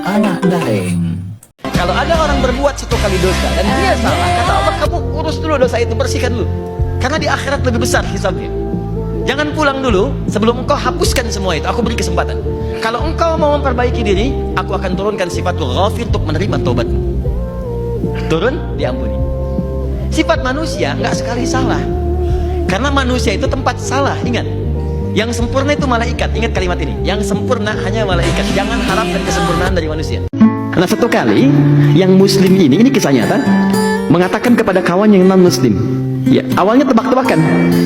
anak daring. Kalau ada orang berbuat satu kali dosa dan dia salah, kata Allah, kamu urus dulu dosa itu, bersihkan dulu. Karena di akhirat lebih besar hisabnya. Jangan pulang dulu, sebelum engkau hapuskan semua itu, aku beri kesempatan. Kalau engkau mau memperbaiki diri, aku akan turunkan sifatul ghafir untuk menerima taubatmu. Turun, diampuni. Sifat manusia nggak sekali salah. Karena manusia itu tempat salah, ingat. Yang sempurna itu malaikat, ingat kalimat ini. Yang sempurna hanya malaikat, jangan harapkan kesempurnaan dari manusia. Karena satu kali, yang muslim ini kisah nyata, mengatakan kepada kawan yang non-muslim, ya, awalnya tebak-tebakan,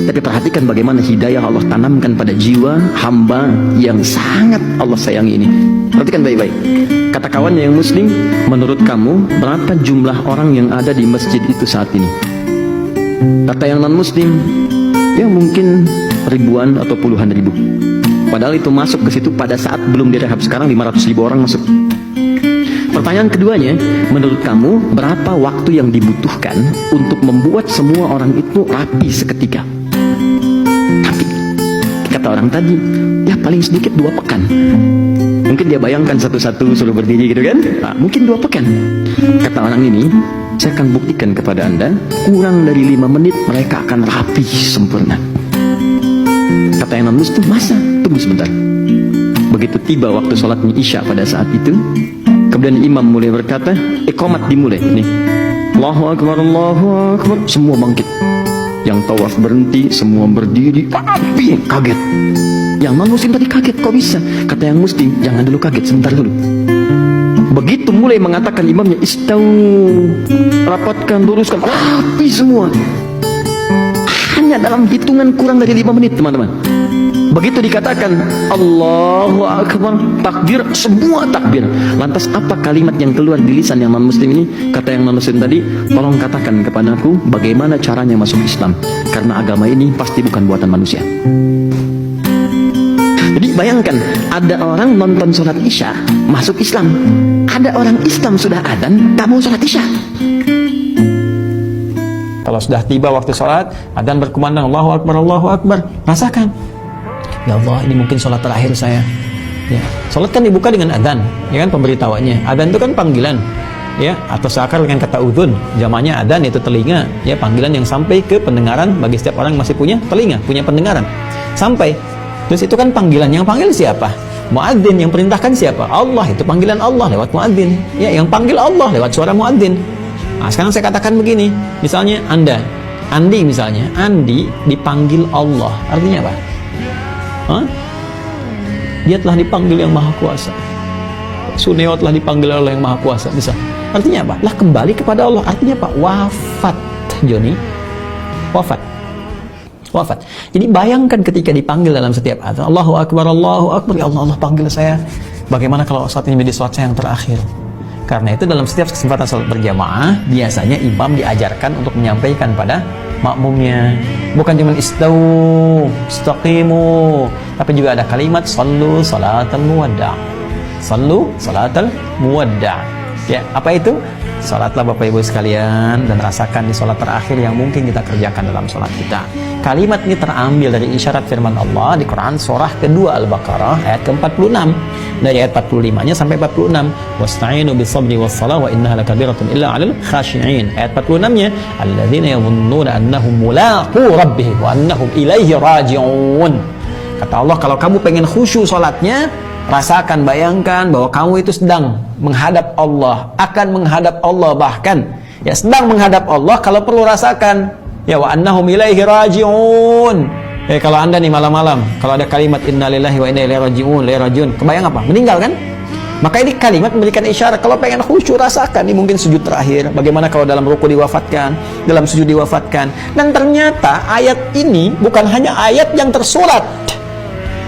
tapi perhatikan bagaimana hidayah Allah tanamkan pada jiwa hamba yang sangat Allah sayangi ini. Perhatikan baik-baik. Kata kawannya yang muslim, menurut kamu berapa jumlah orang yang ada di masjid itu saat ini? Kata yang non-muslim, ya mungkin ribuan atau puluhan ribu. Padahal itu masuk ke situ pada saat belum direhab. Sekarang 500.000 orang masuk. Pertanyaan keduanya, menurut kamu berapa waktu yang dibutuhkan untuk membuat semua orang itu rapi seketika? Rapi. Kata orang tadi, ya paling sedikit 2 pekan. Mungkin dia bayangkan satu-satu suruh berdiri gitu kan? Nah, mungkin 2 pekan. Kata orang ini, saya akan buktikan kepada Anda, kurang dari 5 menit mereka akan rapi sempurna. Kata yang non-muslim, masa? Tunggu sebentar. Begitu tiba waktu sholat Isya pada saat itu, kemudian imam mulai berkata, iqamat dimulai. Nih, Allahu Akbar, Allahu Akbar. Semua bangkit. Yang tawaf berhenti, semua berdiri. Rapi, kaget. Yang non-muslim tadi kaget, kok bisa? Kata yang muslim, jangan dulu kaget, sebentar dulu. Begitu mulai mengatakan imamnya, istau, rapatkan, luruskan, rapi semua. Hanya dalam hitungan kurang dari 5 menit, teman-teman. Begitu dikatakan Allahu Akbar, takbir, semua takbir. Lantas apa kalimat yang keluar di lisan yang non-muslim ini? Kata yang non-muslim tadi, tolong katakan kepadaku bagaimana caranya masuk Islam, karena agama ini pasti bukan buatan manusia. Jadi bayangkan, ada orang nonton sholat Isya masuk Islam, ada orang Islam sudah adzan tak mau sholat Isya. Kalau sudah tiba waktu sholat, adzan berkumandang Allahu Akbar, Allahu Akbar, rasakan, ya Allah, ini mungkin sholat terakhir saya. Ya, sholat kan dibuka dengan adzan, ya kan, pemberitahuannya. Adzan itu kan panggilan, ya, atau seakar dengan kata udhun, jamannya adzan itu telinga, ya, panggilan yang sampai ke pendengaran bagi setiap orang yang masih punya telinga, punya pendengaran, sampai. Terus itu kan panggilan, yang panggil siapa? Muadzin. Yang perintahkan siapa? Allah. Itu panggilan Allah lewat muadzin. Ya, yang panggil Allah lewat suara muadzin. Nah, sekarang saya katakan begini, misalnya Andi misalnya, Andi dipanggil Allah, artinya apa? Hah? Dia telah dipanggil yang Maha Kuasa. Suneo telah dipanggil oleh yang Maha Kuasa, bisa. Artinya apa? Lah kembali kepada Allah. Artinya apa? Wafat, Joni. Wafat. Jadi bayangkan ketika dipanggil dalam setiap adzan, Allahu Akbar, Allahu Akbar, ya Allah, Allah panggil saya. Bagaimana kalau saat ini menjadi salat saya yang terakhir? Karena itu dalam setiap kesempatan salat berjamaah, biasanya imam diajarkan untuk menyampaikan pada makmumnya, bukan cuma istau, istaqimu, tapi juga ada kalimat sallu salatal muwadda'. Sallu salatal muwadda'. Ya, apa itu? Salatlah Bapak Ibu sekalian dan rasakan di salat terakhir yang mungkin kita kerjakan dalam salat kita. Kalimat ini terambil dari isyarat firman Allah di Quran surah kedua Al-Baqarah ayat ke-46. Dari ayat 45-nya sampai 46. Wasta'inu bis-sabri was-salah wa innaha lakabiratun illa 'alal khashi'in. Ayat 46-nya, alladzina yadhunnuna annahum mulaqu rabbihim wa annahum ilaihi raji'un. Kata Allah, kalau kamu pengen khusyuk salatnya, rasakan, bayangkan bahwa kamu itu sedang menghadap Allah, akan menghadap Allah, bahkan ya sedang menghadap Allah. Kalau perlu rasakan, ya wa annahum ilaihi raji'un. Kalau Anda nih malam-malam, kalau ada kalimat innalillahi wa inna ilaihi raji'un, kebayang apa? Meninggal kan? Maka ini kalimat memberikan isyarat, kalau pengen khusyuk rasakan, ini mungkin sujud terakhir. Bagaimana kalau dalam ruku diwafatkan, dalam sujud diwafatkan. Dan ternyata ayat ini bukan hanya ayat yang tersurat,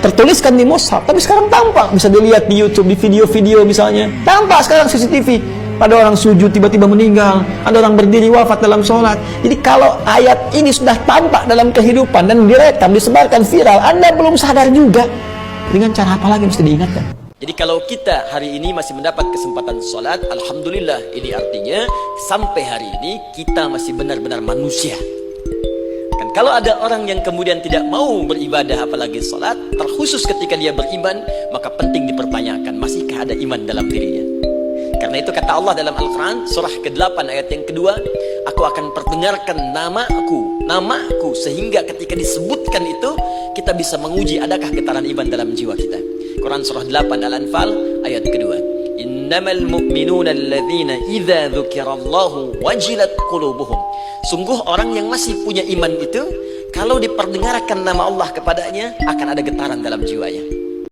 tertuliskan di mushaf, tapi sekarang tampak, bisa dilihat di YouTube, di video-video misalnya, tampak sekarang CCTV, ada orang sujud tiba-tiba meninggal, ada orang berdiri wafat dalam sholat. Jadi kalau ayat ini sudah tampak dalam kehidupan dan direkam, disebarkan viral, Anda belum sadar juga, dengan cara apa lagi mesti diingatkan? Jadi kalau kita hari ini masih mendapat kesempatan sholat, alhamdulillah, ini artinya sampai hari ini kita masih benar-benar manusia. Kan Kalau ada orang yang kemudian tidak mau beribadah apalagi salat, terkhusus ketika dia beriman, maka penting dipertanyakan, masihkah ada iman dalam dirinya? Karena itu kata Allah dalam Al-Quran surah ke-8 ayat yang kedua, aku akan perdengarkan namaku, sehingga ketika disebutkan itu kita bisa menguji adakah getaran iman dalam jiwa kita. Quran surah 8 Al-Anfal ayat kedua, innamal mu'minuna alladzina idza dzukirallahu wajilat qulubuhum. Sungguh orang yang masih punya iman itu, kalau diperdengarkan nama Allah kepadanya, akan ada getaran dalam jiwanya.